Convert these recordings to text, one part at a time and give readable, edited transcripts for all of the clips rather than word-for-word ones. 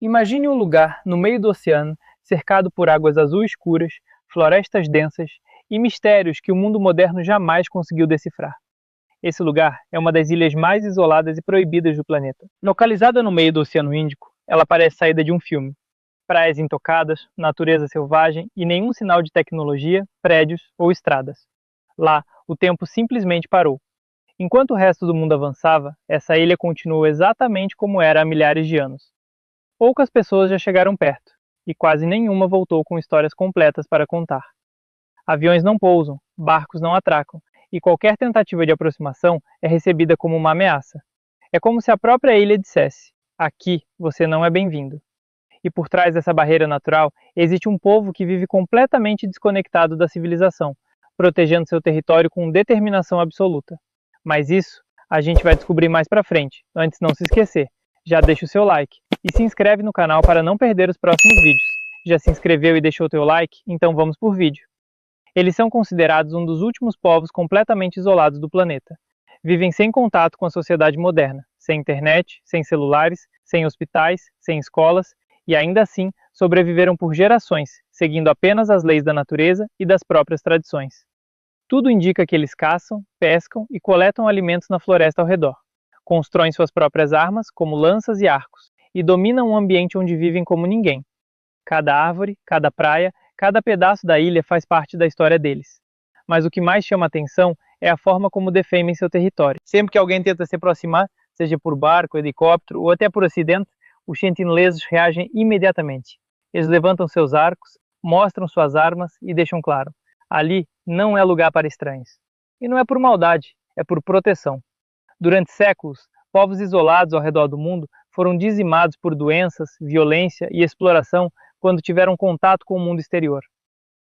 Imagine um lugar no meio do oceano, cercado por águas azul escuras, florestas densas e mistérios que o mundo moderno jamais conseguiu decifrar. Esse lugar é uma das ilhas mais isoladas e proibidas do planeta. Localizada no meio do Oceano Índico, ela parece saída de um filme. Praias intocadas, natureza selvagem e nenhum sinal de tecnologia, prédios ou estradas. Lá, o tempo simplesmente parou. Enquanto o resto do mundo avançava, essa ilha continuou exatamente como era há milhares de anos. Poucas pessoas já chegaram perto, e quase nenhuma voltou com histórias completas para contar. Aviões não pousam, barcos não atracam, e qualquer tentativa de aproximação é recebida como uma ameaça. É como se a própria ilha dissesse: aqui você não é bem-vindo. E por trás dessa barreira natural, existe um povo que vive completamente desconectado da civilização, protegendo seu território com determinação absoluta. Mas isso a gente vai descobrir mais pra frente. Antes, não se esquecer, já deixa o seu like e se inscreve no canal para não perder os próximos vídeos. Já se inscreveu e deixou o teu like? Então vamos por vídeo. Eles são considerados um dos últimos povos completamente isolados do planeta. Vivem sem contato com a sociedade moderna, sem internet, sem celulares, sem hospitais, sem escolas, e ainda assim sobreviveram por gerações, seguindo apenas as leis da natureza e das próprias tradições. Tudo indica que eles caçam, pescam e coletam alimentos na floresta ao redor. Constroem suas próprias armas, como lanças e arcos, e dominam um ambiente onde vivem como ninguém. Cada árvore, cada praia, cada pedaço da ilha faz parte da história deles. Mas o que mais chama atenção é a forma como defendem seu território. Sempre que alguém tenta se aproximar, seja por barco, helicóptero ou até por acidente, os sentineleses reagem imediatamente. Eles levantam seus arcos, mostram suas armas e deixam claro: ali não é lugar para estranhos. E não é por maldade, é por proteção. Durante séculos, povos isolados ao redor do mundo foram dizimados por doenças, violência e exploração quando tiveram contato com o mundo exterior.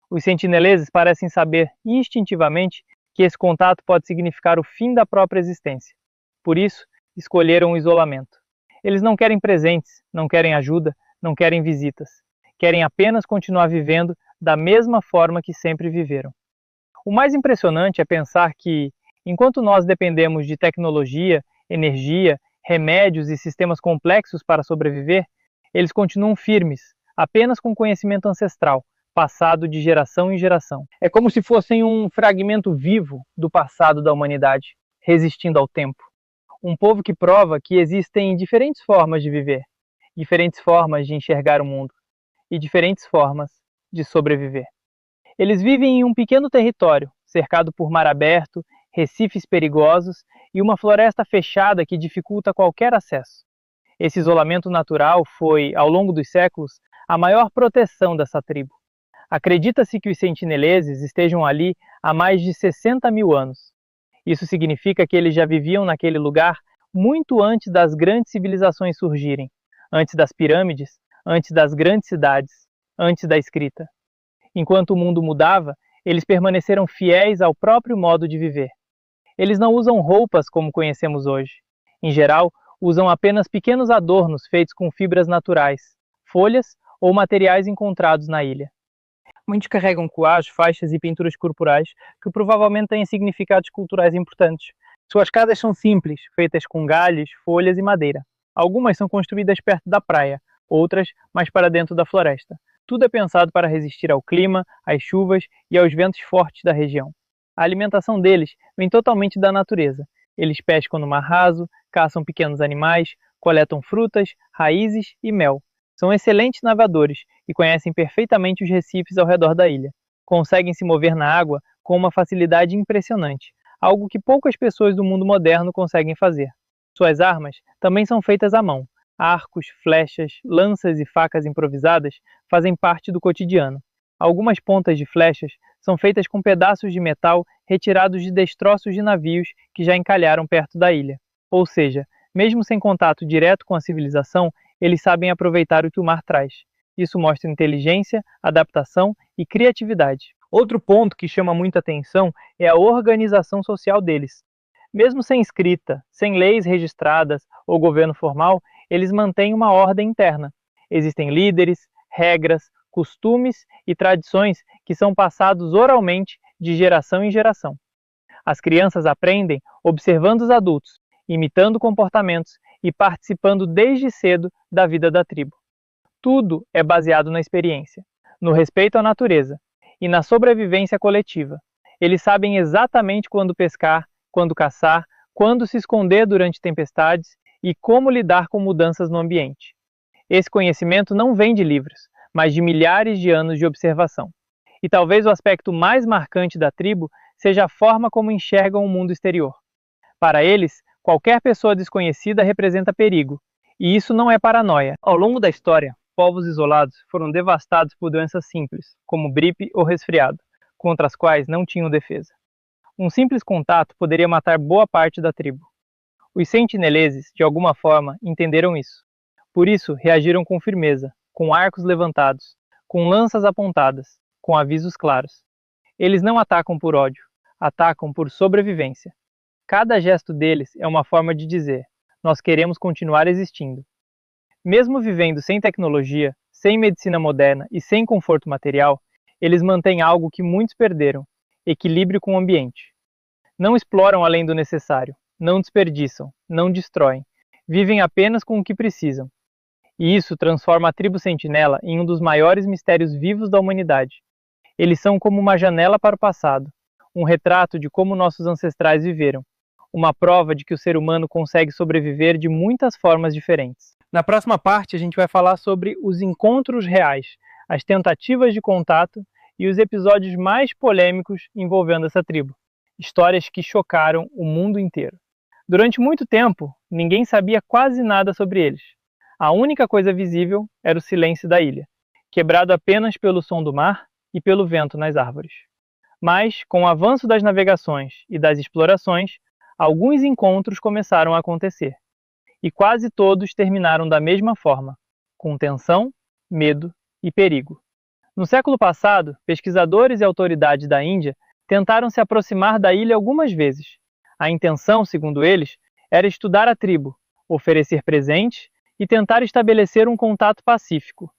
Os sentineleses parecem saber instintivamente que esse contato pode significar o fim da própria existência. Por isso, escolheram o isolamento. Eles não querem presentes, não querem ajuda, não querem visitas. Querem apenas continuar vivendo da mesma forma que sempre viveram. O mais impressionante é pensar que, enquanto nós dependemos de tecnologia, energia, remédios e sistemas complexos para sobreviver, eles continuam firmes, apenas com conhecimento ancestral, passado de geração em geração. É como se fossem um fragmento vivo do passado da humanidade, resistindo ao tempo. Um povo que prova que existem diferentes formas de viver, diferentes formas de enxergar o mundo e diferentes formas de sobreviver. Eles vivem em um pequeno território, cercado por mar aberto, recifes perigosos e uma floresta fechada que dificulta qualquer acesso. Esse isolamento natural foi, ao longo dos séculos, a maior proteção dessa tribo. Acredita-se que os sentineleses estejam ali há mais de 60 mil anos. Isso significa que eles já viviam naquele lugar muito antes das grandes civilizações surgirem, antes das pirâmides, antes das grandes cidades, antes da escrita. Enquanto o mundo mudava, eles permaneceram fiéis ao próprio modo de viver. Eles não usam roupas como conhecemos hoje. Em geral, usam apenas pequenos adornos feitos com fibras naturais, folhas ou materiais encontrados na ilha. Muitos carregam coages, faixas e pinturas corporais que provavelmente têm significados culturais importantes. Suas casas são simples, feitas com galhos, folhas e madeira. Algumas são construídas perto da praia, outras mais para dentro da floresta. Tudo é pensado para resistir ao clima, às chuvas e aos ventos fortes da região. A alimentação deles vem totalmente da natureza. Eles pescam no mar raso, caçam pequenos animais, coletam frutas, raízes e mel. São excelentes nadadores e conhecem perfeitamente os recifes ao redor da ilha. Conseguem se mover na água com uma facilidade impressionante, algo que poucas pessoas do mundo moderno conseguem fazer. Suas armas também são feitas à mão. Arcos, flechas, lanças e facas improvisadas fazem parte do cotidiano. Algumas pontas de flechas são feitas com pedaços de metal retirados de destroços de navios que já encalharam perto da ilha. Ou seja, mesmo sem contato direto com a civilização, eles sabem aproveitar o que o mar traz. Isso mostra inteligência, adaptação e criatividade. Outro ponto que chama muita atenção é a organização social deles. Mesmo sem escrita, sem leis registradas ou governo formal, eles mantêm uma ordem interna. Existem líderes, regras, costumes e tradições que são passados oralmente de geração em geração. As crianças aprendem observando os adultos, imitando comportamentos e participando desde cedo da vida da tribo. Tudo é baseado na experiência, no respeito à natureza e na sobrevivência coletiva. Eles sabem exatamente quando pescar, quando caçar, quando se esconder durante tempestades e como lidar com mudanças no ambiente. Esse conhecimento não vem de livros, mas de milhares de anos de observação. E talvez o aspecto mais marcante da tribo seja a forma como enxergam o mundo exterior. Para eles, qualquer pessoa desconhecida representa perigo, e isso não é paranoia. Ao longo da história, povos isolados foram devastados por doenças simples, como gripe ou resfriado, contra as quais não tinham defesa. Um simples contato poderia matar boa parte da tribo. Os sentineleses, de alguma forma, entenderam isso. Por isso, reagiram com firmeza, com arcos levantados, com lanças apontadas, com avisos claros. Eles não atacam por ódio, atacam por sobrevivência. Cada gesto deles é uma forma de dizer: nós queremos continuar existindo. Mesmo vivendo sem tecnologia, sem medicina moderna e sem conforto material, eles mantêm algo que muitos perderam: equilíbrio com o ambiente. Não exploram além do necessário, não desperdiçam, não destroem, vivem apenas com o que precisam. E isso transforma a tribo sentinela em um dos maiores mistérios vivos da humanidade. Eles são como uma janela para o passado, um retrato de como nossos ancestrais viveram, uma prova de que o ser humano consegue sobreviver de muitas formas diferentes. Na próxima parte, a gente vai falar sobre os encontros reais, as tentativas de contato e os episódios mais polêmicos envolvendo essa tribo. Histórias que chocaram o mundo inteiro. Durante muito tempo, ninguém sabia quase nada sobre eles. A única coisa visível era o silêncio da ilha, quebrado apenas pelo som do mar e pelo vento nas árvores. Mas, com o avanço das navegações e das explorações, alguns encontros começaram a acontecer. E quase todos terminaram da mesma forma, com tensão, medo e perigo. No século passado, pesquisadores e autoridades da Índia tentaram se aproximar da ilha algumas vezes. A intenção, segundo eles, era estudar a tribo, oferecer presentes e tentar estabelecer um contato pacífico.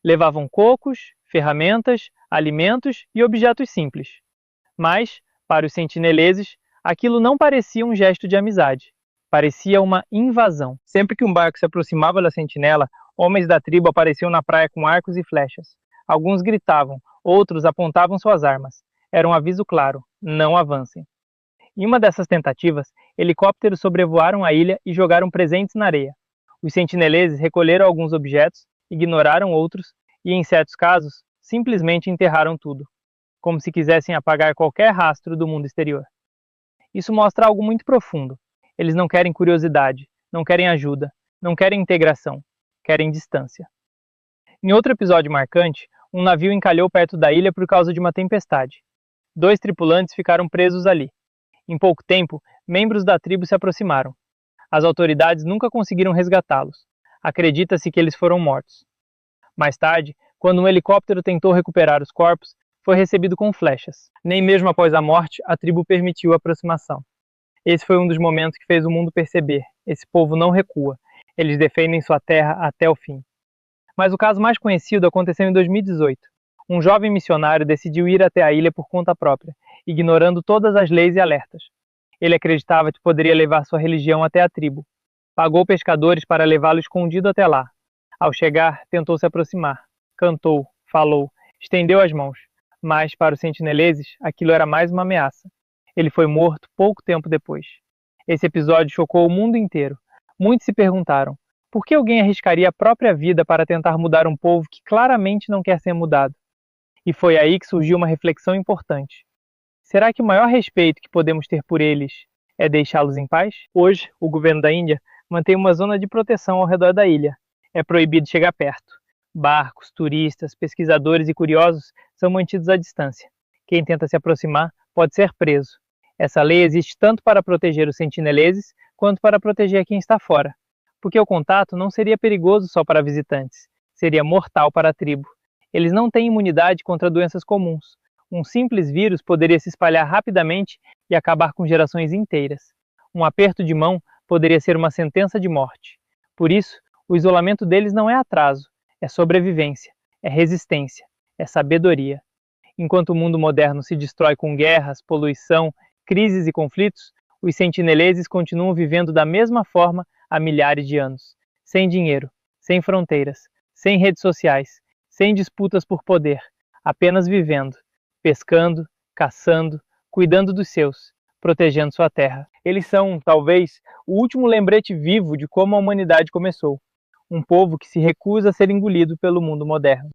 Levavam cocos, ferramentas, alimentos e objetos simples. Mas, para os sentineleses, aquilo não parecia um gesto de amizade. Parecia uma invasão. Sempre que um barco se aproximava da sentinela, homens da tribo apareciam na praia com arcos e flechas. Alguns gritavam, outros apontavam suas armas. Era um aviso claro: não avancem. Em uma dessas tentativas, helicópteros sobrevoaram a ilha e jogaram presentes na areia. Os sentineleses recolheram alguns objetos, ignoraram outros e, em certos casos, simplesmente enterraram tudo, como se quisessem apagar qualquer rastro do mundo exterior. Isso mostra algo muito profundo. Eles não querem curiosidade, não querem ajuda, não querem integração, querem distância. Em outro episódio marcante, um navio encalhou perto da ilha por causa de uma tempestade. 2 tripulantes ficaram presos ali. Em pouco tempo, membros da tribo se aproximaram. As autoridades nunca conseguiram resgatá-los. Acredita-se que eles foram mortos. Mais tarde, quando um helicóptero tentou recuperar os corpos, foi recebido com flechas. Nem mesmo após a morte, a tribo permitiu a aproximação. Esse foi um dos momentos que fez o mundo perceber: esse povo não recua, eles defendem sua terra até o fim. Mas o caso mais conhecido aconteceu em 2018. Um jovem missionário decidiu ir até a ilha por conta própria, ignorando todas as leis e alertas. Ele acreditava que poderia levar sua religião até a tribo. Pagou pescadores para levá-lo escondido até lá. Ao chegar, tentou se aproximar. Cantou, falou, estendeu as mãos. Mas, para os sentineleses, aquilo era mais uma ameaça. Ele foi morto pouco tempo depois. Esse episódio chocou o mundo inteiro. Muitos se perguntaram: por que alguém arriscaria a própria vida para tentar mudar um povo que claramente não quer ser mudado? E foi aí que surgiu uma reflexão importante. Será que o maior respeito que podemos ter por eles é deixá-los em paz? Hoje, o governo da Índia mantém uma zona de proteção ao redor da ilha. É proibido chegar perto. Barcos, turistas, pesquisadores e curiosos são mantidos à distância. Quem tenta se aproximar pode ser preso. Essa lei existe tanto para proteger os sentineleses quanto para proteger quem está fora. Porque o contato não seria perigoso só para visitantes, seria mortal para a tribo. Eles não têm imunidade contra doenças comuns. Um simples vírus poderia se espalhar rapidamente e acabar com gerações inteiras. Um aperto de mão poderia ser uma sentença de morte. Por isso, o isolamento deles não é atraso, é sobrevivência, é resistência, é sabedoria. Enquanto o mundo moderno se destrói com guerras, poluição, crises e conflitos, os sentineleses continuam vivendo da mesma forma há milhares de anos, sem dinheiro, sem fronteiras, sem redes sociais, sem disputas por poder, apenas vivendo, pescando, caçando, cuidando dos seus, protegendo sua terra. Eles são, talvez, o último lembrete vivo de como a humanidade começou. Um povo que se recusa a ser engolido pelo mundo moderno.